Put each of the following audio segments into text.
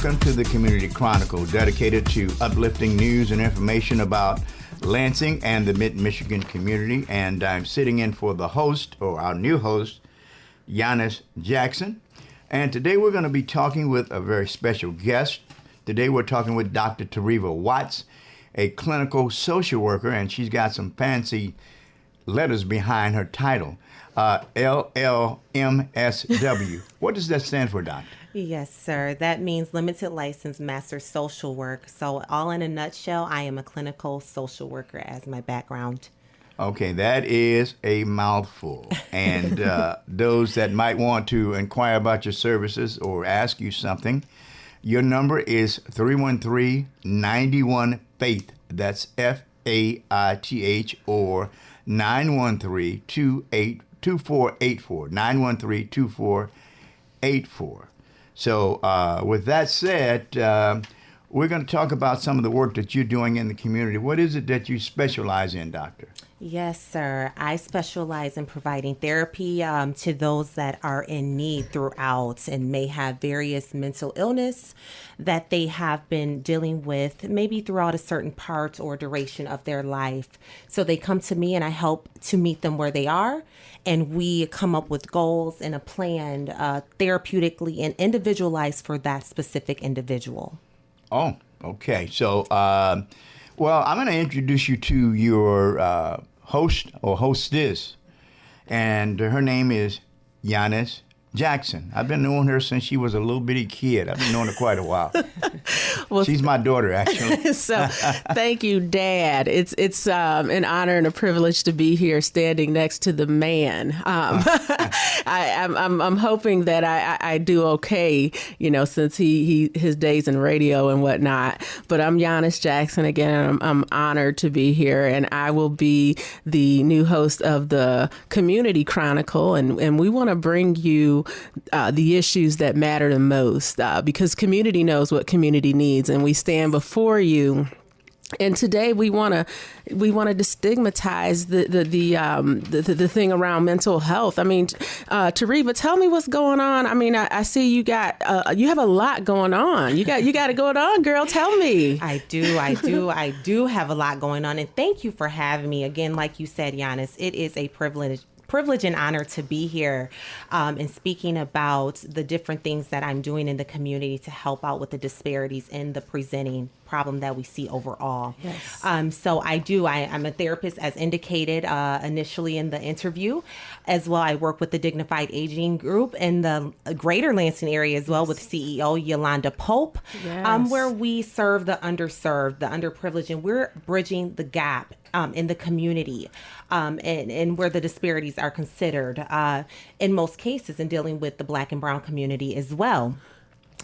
welcome to the Community Chronicle, dedicated to uplifting news and information about Lansing and the Mid-Michigan community. And I'm sitting in for the host, or our new host, Yanice Jackson. And today we're going to be talking with a very special guest. Today we're talking with Dr. Tareva Watts, a clinical social worker, and she's got some fancy letters behind her title, LLMSW. What does that stand for, Doctor? Yes, sir. That means Limited License Master Social Work. So all in a nutshell, I am a clinical social worker as my background. Okay, that is a mouthful. And those that might want to inquire about your services or ask you something, your number is 313-91-FAITH. That's FAITH, or 913-2484. 913-2484. So with that said, we're going to talk about some of the work that you're doing in the community. What is it that you specialize in, Doctor? Yes, sir. I specialize in providing therapy to those that are in need throughout and may have various mental illness that they have been dealing with maybe throughout a certain part or duration of their life. So they come to me and I help to meet them where they are. And we come up with goals and a plan therapeutically and individualized for that specific individual. Oh, okay. So, well, I'm going to introduce you to your host or hostess, and her name is Yanice Jackson. I've been knowing her since she was a little bitty kid. I've been knowing her quite a while. Well, she's my daughter, actually. So, thank you, Dad. It's an honor and a privilege to be here, standing next to the man. I'm hoping that I do okay, since his days in radio and whatnot. But I'm Yanice Jackson again. I'm honored to be here, and I will be the new host of the Community Chronicle, and we want to bring you the issues that matter the most, because community knows what community needs, and we stand before you. And today we want to destigmatize the thing around mental health. I mean, Tareva, tell me what's going on. I mean, I see you have a lot going on. You got it going on, girl. Tell me. I do have a lot going on, and thank you for having me again. Like you said, Yanice, it is a privilege and honor to be here and speaking about the different things that I'm doing in the community to help out with the disparities in the presenting problem that we see overall. Yes. So I'm a therapist, as indicated initially in the interview. As well, I work with the Dignified Aging Group in the greater Lansing area as well, with CEO Yolanda Pope, where we serve the underserved, the underprivileged, and we're bridging the gap in the community and where the disparities are considered in most cases, in dealing with the Black and Brown community as well.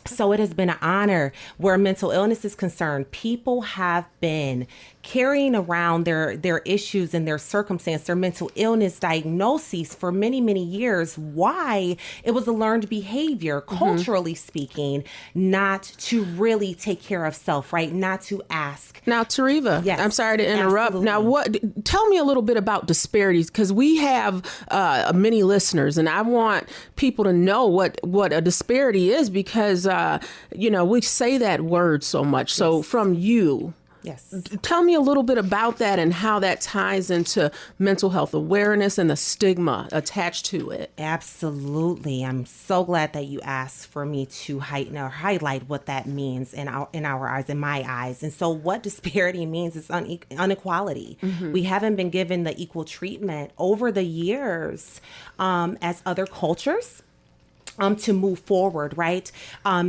So it has been an honor. Where mental illness is concerned, people have been carrying around their issues and their circumstance, their mental illness diagnoses for many, many years. Why? It was a learned behavior, culturally speaking, not to really take care of self, right? Not to ask. Now, Tareva, yes, I'm sorry to interrupt. Absolutely. Now, tell me a little bit about disparities, because we have many listeners, and I want people to know what a disparity is, because we say that word so much. So from you, yes, tell me a little bit about that and how that ties into mental health awareness and the stigma attached to it. Absolutely. I'm so glad that you asked for me to heighten or highlight what that means in our eyes, in my eyes. And so what disparity means is inequality. We haven't been given the equal treatment over the years as other cultures. To move forward, right?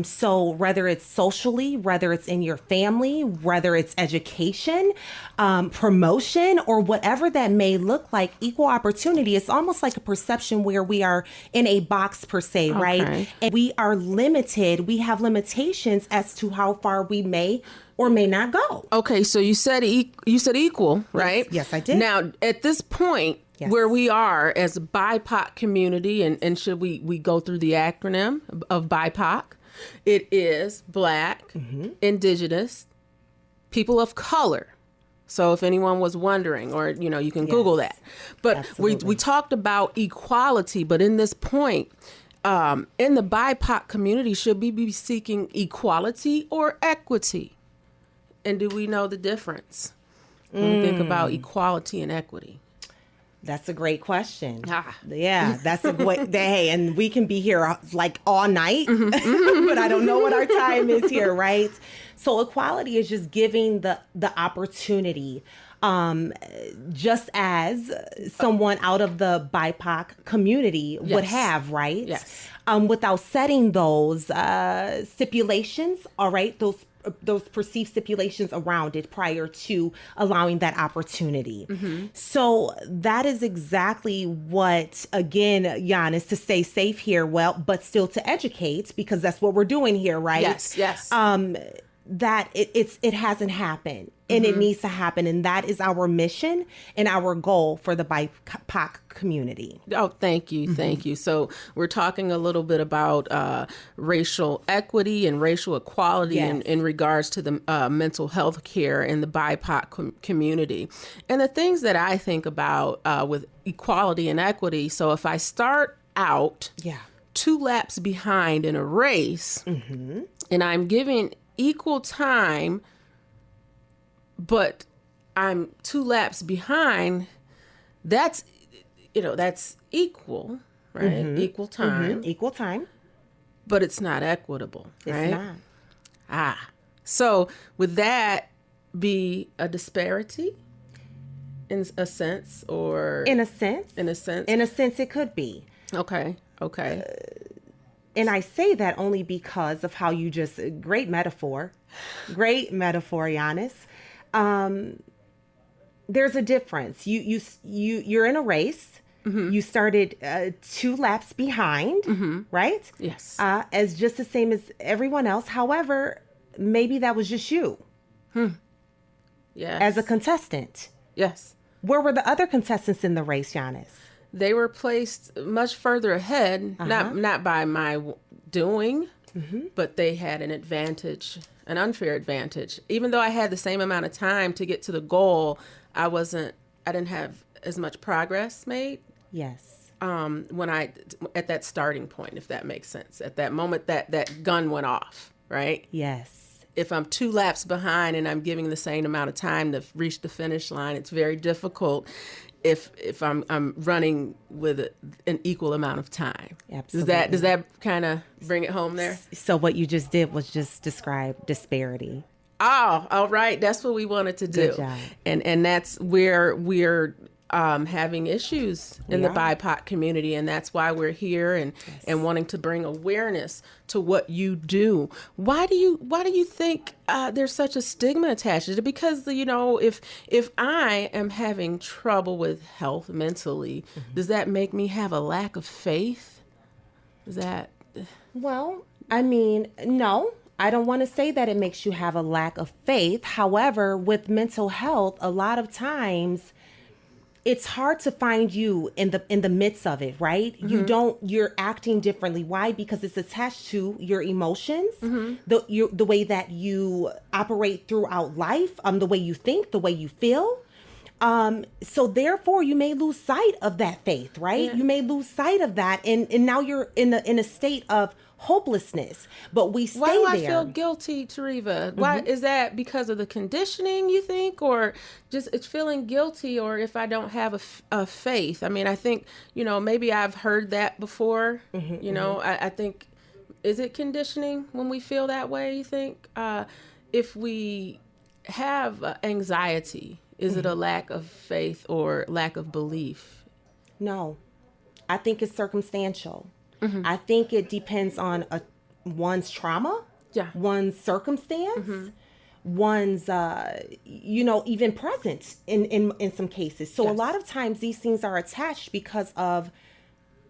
So whether it's socially, whether it's in your family, whether it's education, promotion, or whatever that may look like, equal opportunity, it's almost like a perception where we are in a box per se, right? And we are limited. We have limitations as to how far we may or may not go. Okay, so you said equal, right? Yes, I did. Now, at this point, yes, where we are as a BIPOC community, and should we go through the acronym of BIPOC? It is Black, Indigenous, people of color. So if anyone was wondering, or, you can Google that. But we talked about equality, but in this point, in the BIPOC community, should we be seeking equality or equity? And do we know the difference when we think about equality and equity? That's a great question. Yeah, that's a great day. And we can be here like all night, but I don't know what our time is here, right? So equality is just giving the opportunity, just as someone out of the BIPOC community would have, right? Yes. Without setting those stipulations, all right, those perceived stipulations around it prior to allowing that opportunity. So that is exactly what, again, Yanice, to stay safe here, but still to educate, because that's what we're doing here, right? Yes. That it hasn't happened, and it needs to happen, and that is our mission and our goal for the BIPOC community. Oh, thank you. So we're talking a little bit about racial equity and racial equality in regards to the mental health care in the BIPOC community. And the things that I think about with equality and equity, so if I start out 2 laps behind in a race, and I'm giving equal time, but I'm 2 laps behind, that's equal, right? Equal time. Equal time. But it's not equitable, right? It's not. So would that be a disparity in a sense, or? In a sense. In a sense, it could be. Okay. And I say that only because of how you just, great metaphor, Yanice. There's a difference. You're in a race. You started 2 laps behind, right? Yes. As just the same as everyone else. However, maybe that was just you. Yes. As a contestant. Yes. Where were the other contestants in the race, Yanice? They were placed much further ahead, not by my doing, but they had an advantage, an unfair advantage. Even though I had the same amount of time to get to the goal, I didn't have as much progress made. Yes. At that starting point, if that makes sense, at that moment that gun went off, right? Yes. If I'm 2 laps behind and I'm giving the same amount of time to reach the finish line, it's very difficult if I'm running with an equal amount of time. Absolutely. Does that kind of bring it home there? So what you just did was just describe disparity. Oh, all right. That's what we wanted to do. Good job. And that's where we're having issues in the BIPOC community, and that's why we're here and wanting to bring awareness to what you do. Why do you think there's such a stigma attached to it? Because if I am having trouble with health mentally, does that make me have a lack of faith? Is that? Well, I mean, no. I don't want to say that it makes you have a lack of faith. However, with mental health, a lot of times it's hard to find you in the midst of it, right? You're acting differently. Why? Because it's attached to your emotions, the way that you operate throughout life, the way you think, the way you feel. So therefore you may lose sight of that faith, right? Yeah. You may lose sight of that. And now you're in a state of hopelessness, but we stay there. Why do I feel guilty, Tareva? Why is that? Because of the conditioning, you think, or just it's feeling guilty, or if I don't have a faith? I mean, I think, maybe I've heard that before. I think, is it conditioning when we feel that way, you think? If we have anxiety, is it a lack of faith or lack of belief? No, I think it's circumstantial. I think it depends on one's trauma, one's circumstance, one's, even present in some cases. So a lot of times these things are attached because of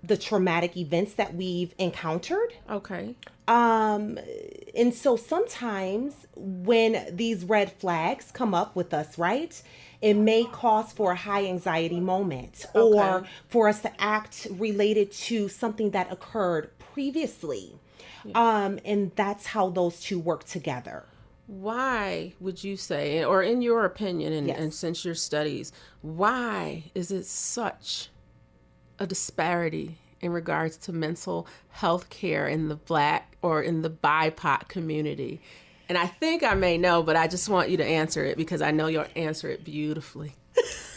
the traumatic events that we've encountered. Okay. And so sometimes when these red flags come up with us, right, it may cause for a high anxiety moment or for us to act related to something that occurred previously. And that's how those two work together. Why would you say, or in your opinion, and since your studies, why is it such a disparity in regards to mental health care in the Black or in the BIPOC community? And I think I may know, but I just want you to answer it because I know you'll answer it beautifully.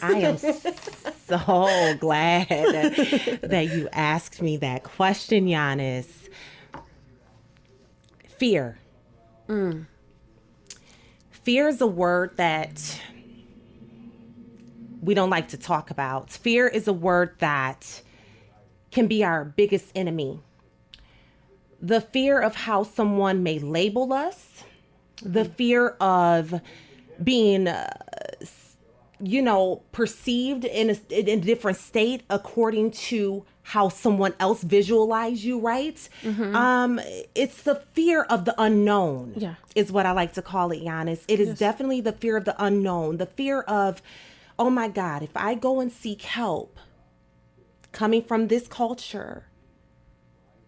I am so glad that you asked me that question, Yanice. Fear. Fear is a word that we don't like to talk about. Fear is a word that can be our biggest enemy. The fear of how someone may label us, the fear of being, perceived in a different state according to how someone else visualize you, right? It's the fear of the unknown, is what I like to call it, Yanice. It is definitely the fear of the unknown, the fear of, oh my God, if I go and seek help coming from this culture,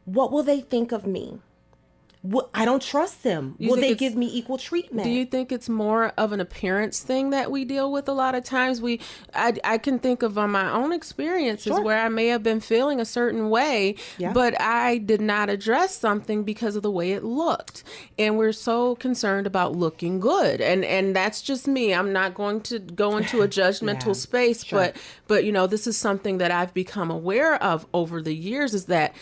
what will they think of me? I don't trust them. Will they give me equal treatment? Do you think it's more of an appearance thing that we deal with a lot of times? I can think of on my own experiences where I may have been feeling a certain way, but I did not address something because of the way it looked. And we're so concerned about looking good. And that's just me. I'm not going to go into a judgmental space, but this is something that I've become aware of over the years, is that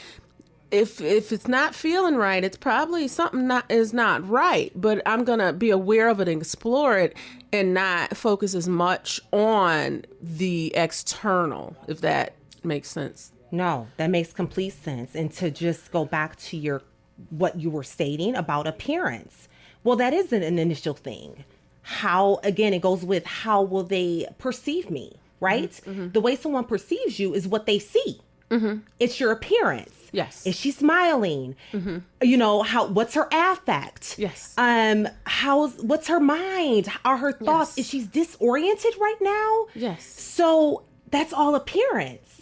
if it's not feeling right, it's probably something is not right. But I'm going to be aware of it and explore it and not focus as much on the external, if that makes sense. No, that makes complete sense. And to just go back to what you were stating about appearance. Well, that is an initial thing. How, again, it goes with how will they perceive me, right? The way someone perceives you is what they see. It's your appearance. Yes. Is she smiling? What's her affect? Yes. What's her mind? Are her thoughts? Is she disoriented right now? Yes. So that's all appearance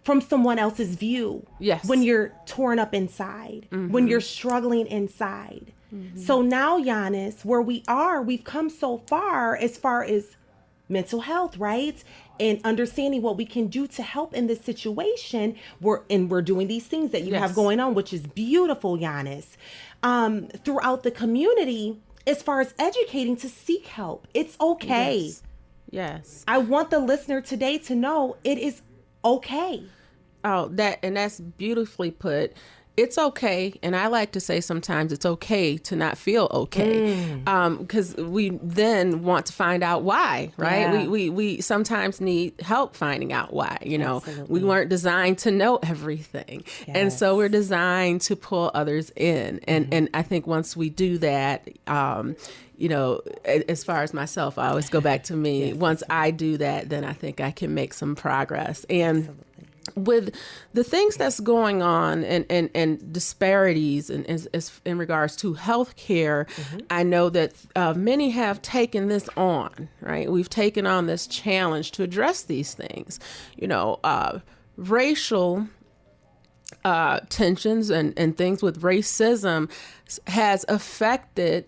from someone else's view. Yes. When you're torn up inside, when you're struggling inside. So now, Yanice, where we are, we've come so far as mental health, right? And understanding what we can do to help in this situation. We're doing these things that you have going on, which is beautiful, Yanice. Throughout the community, as far as educating to seek help, it's okay. Yes. I want the listener today to know it is okay. Oh, that's beautifully put. It's okay, and I like to say sometimes it's okay to not feel okay, because we then want to find out why, right? Yeah. We sometimes need help finding out why. We weren't designed to know everything, and so we're designed to pull others in. And I think once we do that, as far as myself, I always go back to me. Once I do that, then I think I can make some progress. And with the things that's going on and disparities in regards to healthcare, I know that many have taken this on, right? We've taken on this challenge to address these things. Racial tensions and things with racism has affected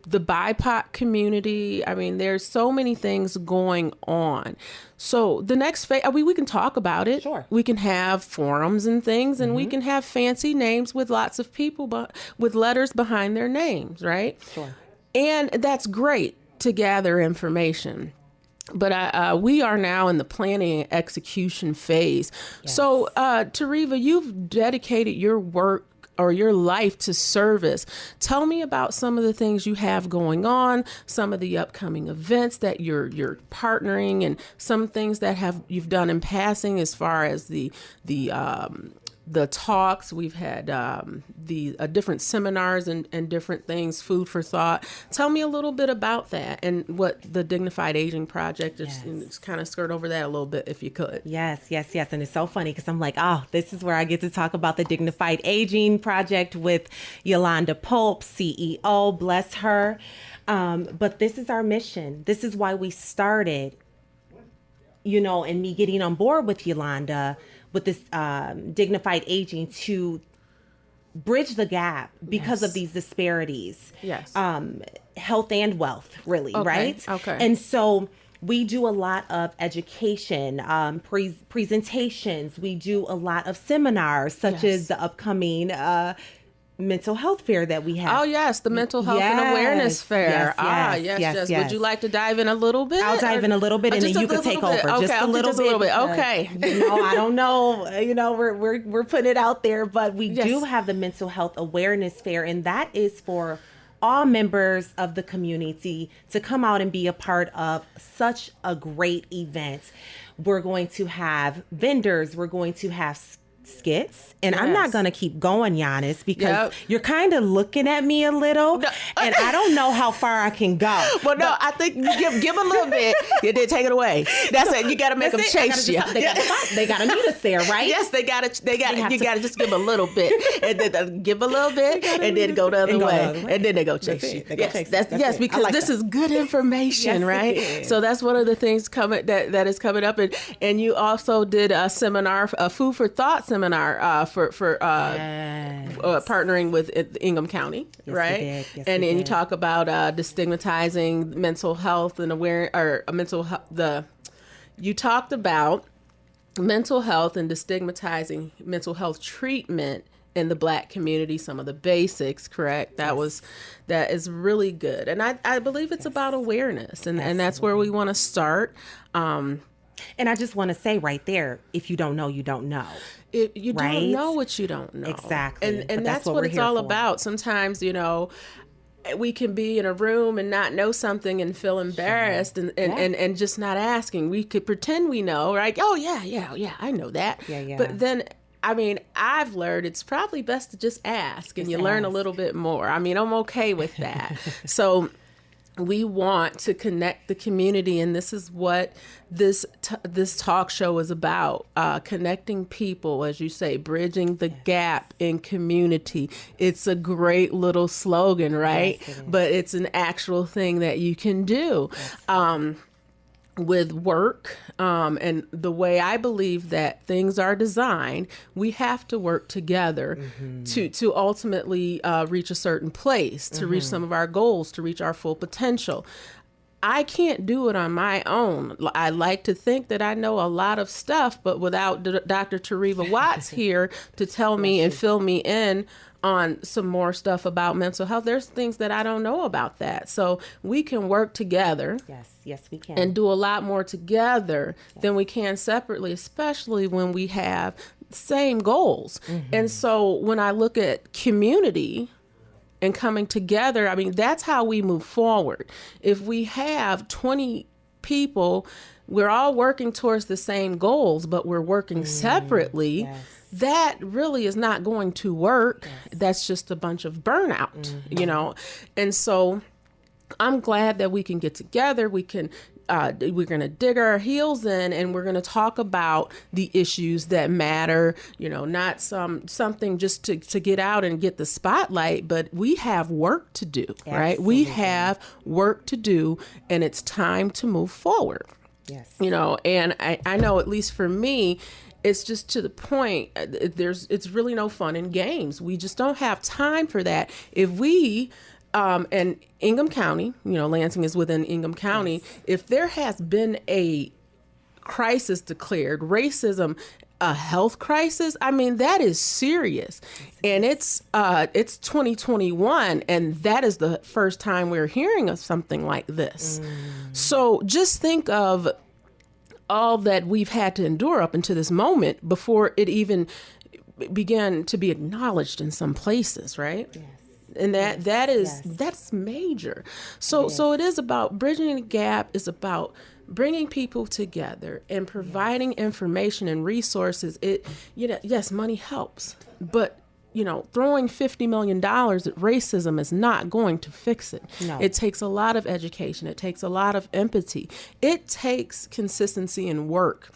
the BIPOC community. I mean, there's so many things going on. So the next phase, we can talk about it. Sure. We can have forums and things, and we can have fancy names with lots of people, but with letters behind their names, right? Sure. And that's great to gather information. But we are now in the planning and execution phase. Yes. So, Tareva, you've dedicated your work or your life to service. Tell me about some of the things you have going on, some of the upcoming events that you're partnering, and some things that you've done in passing as far as the talks. We've had the different seminars and different things, food for thought. Tell me a little bit about that and what the Dignified Aging Project is. Just kind of skirt over that a little bit if you could. Yes. And it's so funny because I'm like, this is where I get to talk about the Dignified Aging Project with Yolanda Pope, CEO, bless her. But this is our mission. This is why we started, and me getting on board with Yolanda with this dignified aging to bridge the gap because of these disparities. Yes. Health and wealth, really, right? Okay. And so We do a lot of education, presentations. We do a lot of seminars, such as the upcoming mental health fair that we have. Oh, yes, the Mental Health and Awareness Fair. Yes. Would you like to dive in a little bit? I'll dive in a little bit, and then you can take over. Okay, just a little bit. Okay. I don't know. We're putting it out there, but we do have the Mental Health Awareness Fair, and that is for all members of the community to come out and be a part of such a great event. We're going to have vendors. We're going to have skits, and I'm not gonna keep going, Yanice, because you're kind of looking at me a little, and I don't know how far I can go. Well, no, I think you give a little bit, you did take it away. That's it. You got to make them chase you. They gotta meet us there, right? Yes, they got to. You got to just give a little bit, and then give a little bit, and then go the other way, and then they go chase you. Yes, because this is good information, right? So that's one of the things that is coming up, and you also did a seminar, a food for thought seminar for partnering with Ingham County, right? And then you talk about destigmatizing mental health and you talked about mental health and destigmatizing mental health treatment in the Black community, some of the basics, correct? That is really good. And I believe it's about awareness, and that's where we want to start. And I just want to say right there, if you don't know, you don't know. You don't know what you don't know. Exactly. And that's what it's all about. Sometimes, we can be in a room and not know something and feel embarrassed and just not asking. We could pretend we know, right? Oh, yeah, I know that. Yeah. But then, I've learned it's probably best to just ask, and you learn a little bit more. I'm okay with that. So we want to connect the community, and this is what this talk show is about, connecting people, as you say, bridging the gap in community. It's a great little slogan, right? Yes, but it's an actual thing that you can do. Yes. With work, and the way I believe that things are designed, we have to work together to ultimately reach a certain place, to reach some of our goals, to reach our full potential. I can't do it on my own. I like to think that I know a lot of stuff, but without Dr. Tareva Watts here to tell me and fill me in on some more stuff about mental health, there's things that I don't know about that. So we can work together. Yes, we can. And do a lot more together than we can separately, especially when we have same goals. And so when I look at community and coming together, that's how we move forward. If we have 20 people, we're all working towards the same goals, but we're working separately. That really is not going to work. That's just a bunch of burnout, And so I'm glad that we can get together. We're going to dig our heels in, and we're going to talk about the issues that matter, not something just to get out and get the spotlight, but we have work to do, right? Absolutely. We have work to do, and it's time to move forward. Yes. And I know, at least for me, it's just to the point, it's really no fun in games. We just don't have time for that. If we, and Ingham County, Lansing is within Ingham County, if there has been a crisis declared, racism, a health crisis, that is serious. And it's 2021, and that is the first time we're hearing of something like this. So just think of all that we've had to endure up until this moment before it even began to be acknowledged in some places, right? Yes. And that's major. So it is about bridging the gap. It's about bringing people together and providing information and resources. Yes, money helps, but throwing $50 million at racism is not going to fix it. No. It takes a lot of education. It takes a lot of empathy. It takes consistency and work.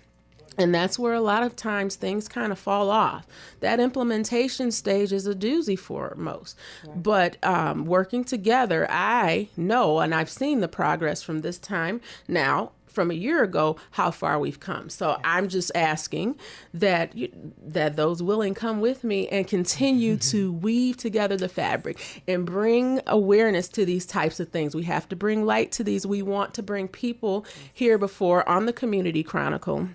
And that's where a lot of times things kind of fall off. That implementation stage is a doozy for most. Right. But working together, I know, and I've seen the progress from this time now from a year ago, how far we've come. So I'm just asking that that those willing come with me and continue to weave together the fabric and bring awareness to these types of things. We have to bring light to these. We want to bring people here before on the Community Chronicle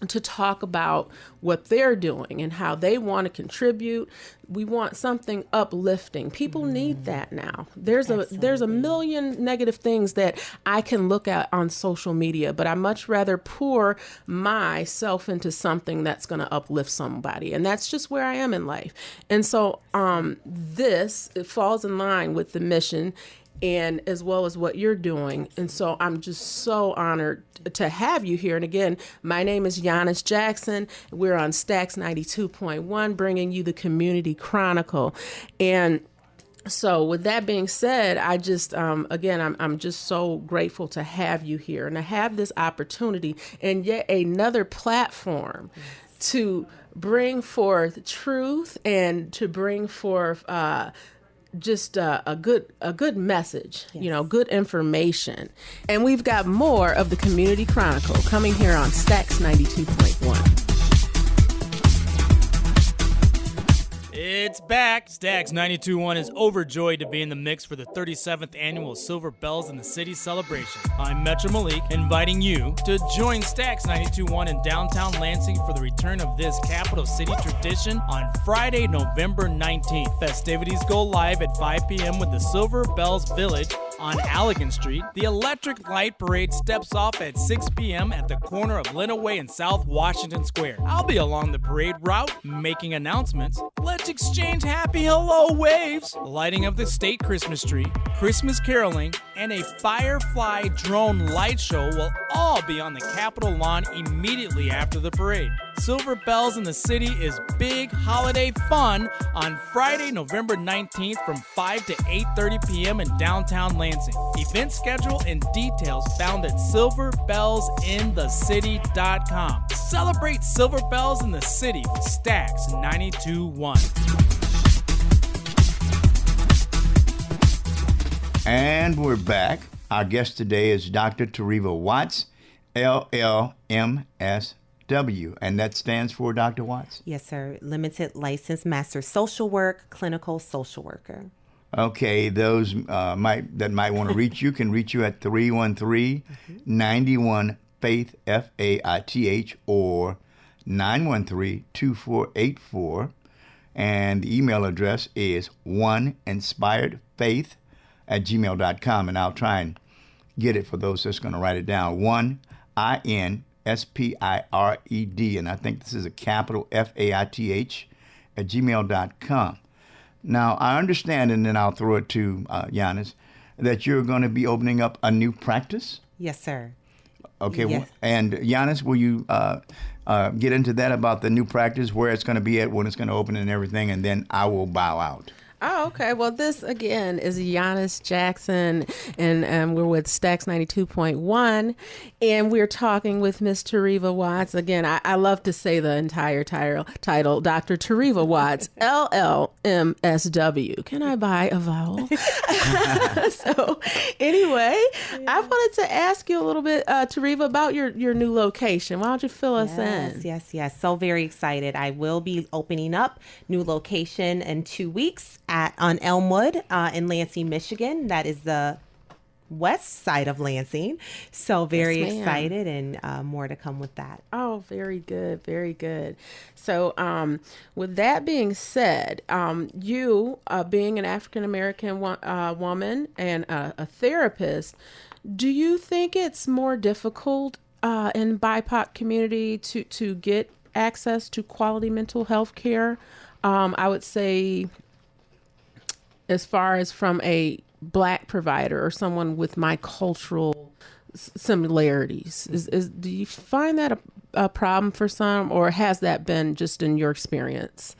to talk about what they're doing and how they want to contribute. We want something uplifting. People need that now. There's a million negative things that I can look at on social media, but I much rather pour myself into something that's going to uplift somebody. And that's just where I am in life. And so it falls in line with the mission and as well as what you're doing. And so I'm just so honored to have you here. And again, my name is Yanice Jackson. We're on Stax 92.1, bringing you the Community Chronicle. And so with that being said, I just, again, I'm just so grateful to have you here and to have this opportunity and yet another platform to bring forth truth and to bring forth just a good message, good information. And we've got more of the Community Chronicle coming here on Stax 92.1. It's back. Stax 92.1 is overjoyed to be in the mix for the 37th annual Silver Bells in the City celebration. I'm Metro Malik, inviting you to join Stax 92.1 in downtown Lansing for the return of this capital city tradition on Friday, November 19th. Festivities go live at 5 p.m. with the Silver Bells Village on Allegan Street. The Electric Light Parade steps off at 6 p.m. at the corner of Lenawee and South Washington Square. I'll be along the parade route making announcements. Let's exchange happy hello waves. Lighting of the state Christmas tree, Christmas caroling, and a Firefly drone light show will all be on the Capitol lawn immediately after the parade. Silver Bells in the City is big holiday fun on Friday, November 19th from 5 to 8:30 p.m. in downtown Lansing. Event schedule and details found at silverbellsinthecity.com. Celebrate Silver Bells in the City with Stax 92.1. And we're back. Our guest today is Dr. Tareva Watts, LLMSW, and that stands for Dr. Watts? Yes, sir. Limited License Master Social Work, Clinical Social Worker. Okay, those that might want to reach you can reach you at 313-91-FAITH, F-A-I-T-H, or 913-2484. And the email address is oneinspiredfaith@gmail.com, and I'll try and get it for those that's going to write it down. OneInspired, and I think this is a capital F-A-I-T-H @gmail.com. Now, I understand, and then I'll throw it to Yanice, that you're going to be opening up a new practice? Yes, sir. Okay, Yes. And Yanice, will you get into that about the new practice, where it's going to be at, when it's going to open and everything, and then I will bow out. Oh, okay. Well, this, again, is Yanice Jackson, and we're with Stax 92.1, and we're talking with Miss Tareva Watts. Again, I love to say the entire title, Dr. Tareva Watts, LLMSW. Can I buy a vowel? So, anyway, I wanted to ask you a little bit, Tareva, about your new location. Why don't you fill us in? Yes. So very excited. I will be opening up new location in 2 weeks on Elmwood in Lansing, Michigan. That is the west side of Lansing. So very excited, and more to come with that. Oh, very good. Very good. So with that being said, you being an African-American woman and a therapist, do you think it's more difficult in BIPOC community to get access to quality mental health care? I would say, as far as from a Black provider or someone with my cultural similarities, do you find that a problem for some, or has that been just in your experience?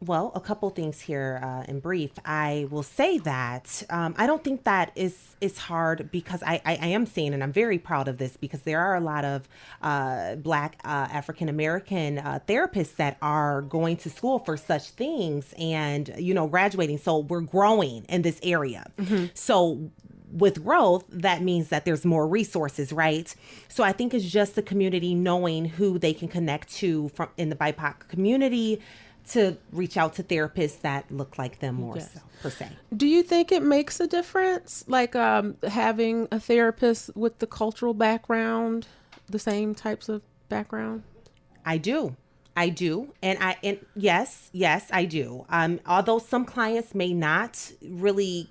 Well, a couple things here in brief. I will say that I don't think that is hard, because I am seeing, and I'm very proud of this, because there are a lot of Black African American therapists that are going to school for such things and, graduating. So we're growing in this area. Mm-hmm. So with growth, that means that there's more resources, right? So I think it's just the community knowing who they can connect to from in the BIPOC community to reach out to therapists that look like them more Yes. so, per se. Do you think it makes a difference, like having a therapist with the cultural background, the same types of background? I do. And yes, I do. Although some clients may not really,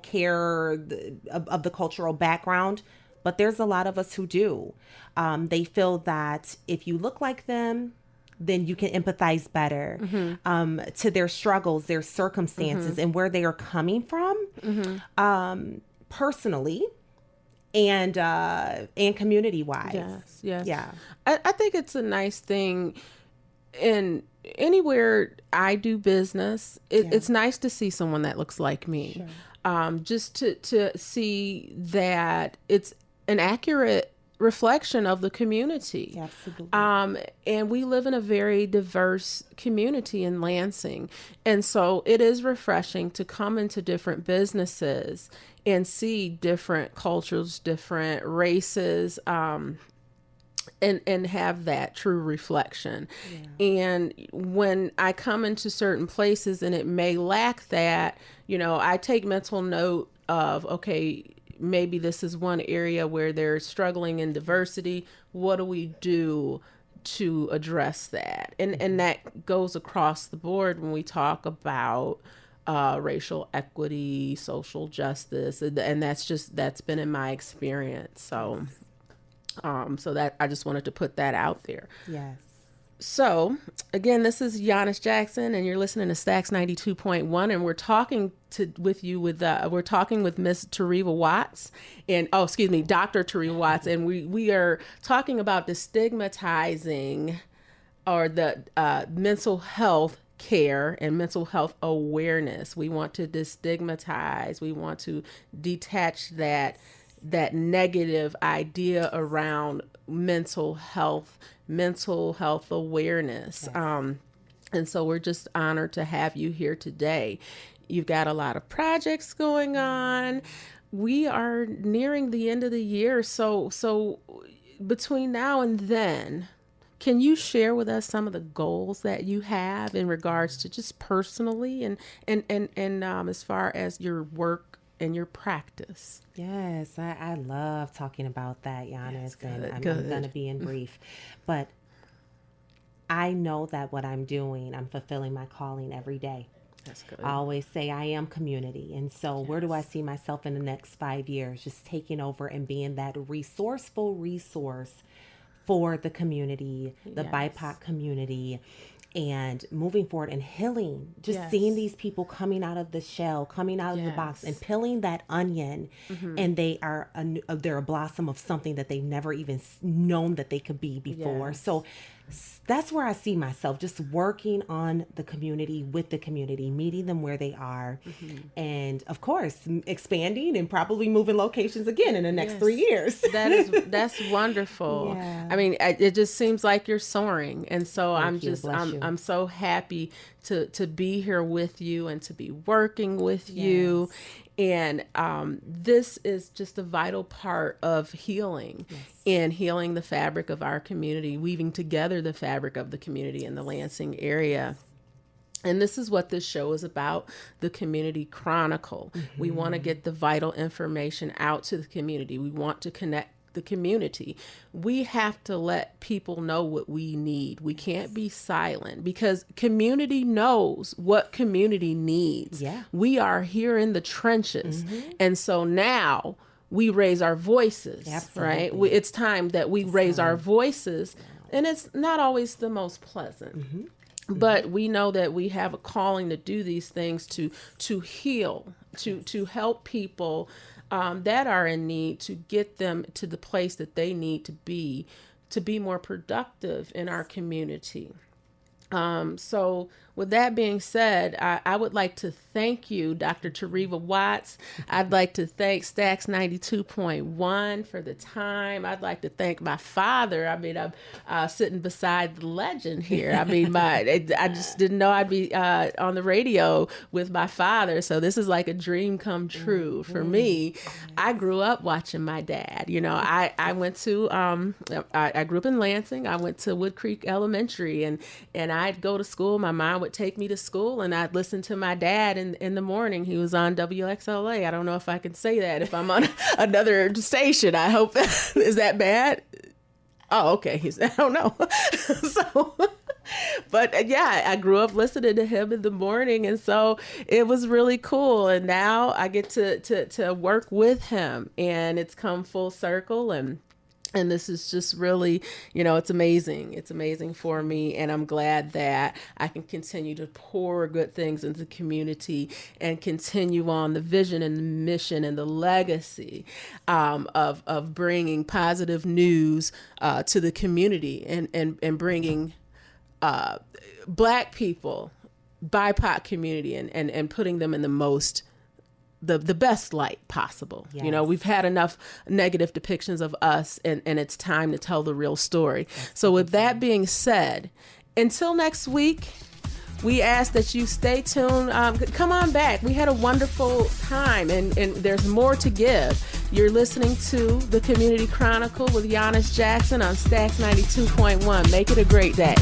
care of the cultural background, but there's a lot of us who do. They feel that if you look like them, then you can empathize better to their struggles, their circumstances, and where they are coming from, personally and community wise. Yes. Yeah. I think it's a nice thing. In anywhere I do business, it's nice to see someone that looks like me. Just to see that it's an accurate reflection of the community. Absolutely. And we live in a very diverse community in Lansing. And so it is refreshing to come into different businesses and see different cultures, different races, and have that true reflection. And when I come into certain places and it may lack that, I take mental note of, okay, maybe this is one area where they're struggling in diversity. What do we do to address that? And that goes across the board when we talk about racial equity, social justice, and that's been in my experience. So that I just wanted to put that out there. Yes. So, again, this is Yanice Jackson, and you're listening to Stax 92.1, and we're talking we're talking with Miss Tareva Watts, and Dr. Tareva Watts, and we are talking about destigmatizing, or the mental health care and mental health awareness. We want to destigmatize. We want to detach that negative idea around mental health awareness. Yes. And so we're just honored to have you here today. You've got a lot of projects going on. We are nearing the end of the year. So between now and then, can you share with us some of the goals that you have in regards to just personally and as far as your work and your practice? Yes, I love talking about that, Yanice, and I'm good. going to be in brief. But I know that what I'm doing, I'm fulfilling my calling every day. That's good. I always say I am community. And so where do I see myself in the next 5 years? Just taking over and being that resourceful resource for the community, the BIPOC community, and moving forward and healing, just seeing these people coming out of the shell, coming out of the box and peeling that onion. And they're a blossom of something that they've never even known that they could be before. So that's where I see myself, just working on the community, with the community, meeting them where they are. And of course, expanding and probably moving locations again in the next 3 years. That's wonderful. Yeah. I mean, it just seems like you're soaring. And so Thank you. Bless you. I'm so happy to be here with you and to be working with you. And this is just a vital part of healing and healing the fabric of our community, weaving together the fabric of the community in the Lansing area. And this is what this show is about, the Community Chronicle. We want to get the vital information out to the community. We want to connect the community. We have to let people know what we need. We can't be silent, because community knows what community needs. We are here in the trenches. And so now we raise our voices, right? It's time that we raise our voices, and it's not always the most pleasant. But we know that we have a calling to do these things, to heal, to help people that are in need, to get them to the place that they need to be more productive in our community. So with that being said, I would like to thank you, Dr. Tareva Watts. I'd like to thank Stax 92.1 for the time. I'd like to thank my father. I mean, I'm sitting beside the legend here. I mean, I just didn't know I'd be on the radio with my father. So this is like a dream come true for me. I grew up watching my dad. You know, I went to, I grew up in Lansing. I went to Wood Creek Elementary, and I'd go to school. My mom would take me to school, and I'd listen to my dad in the morning. He was on WXLA. I don't know if I can say that if I'm on another station. I hope is that bad? Oh, okay. I don't know. So, but yeah, I grew up listening to him in the morning, and so it was really cool. And now I get to work with him, and it's come full circle, and this is just really, you know, it's amazing. It's amazing for me. And I'm glad that I can continue to pour good things into the community and continue on the vision and the mission and the legacy of bringing positive news to the community and bringing Black people, BIPOC community, and putting them in the best light possible. Yes. You know, we've had enough negative depictions of us, and it's time to tell the real story. So with that being said, until next week, we ask that you stay tuned. Come on back. We had a wonderful time, and there's more to give. You're listening to The Community Chronicle with Yanice Jackson on Stax 92.1. Make it a great day.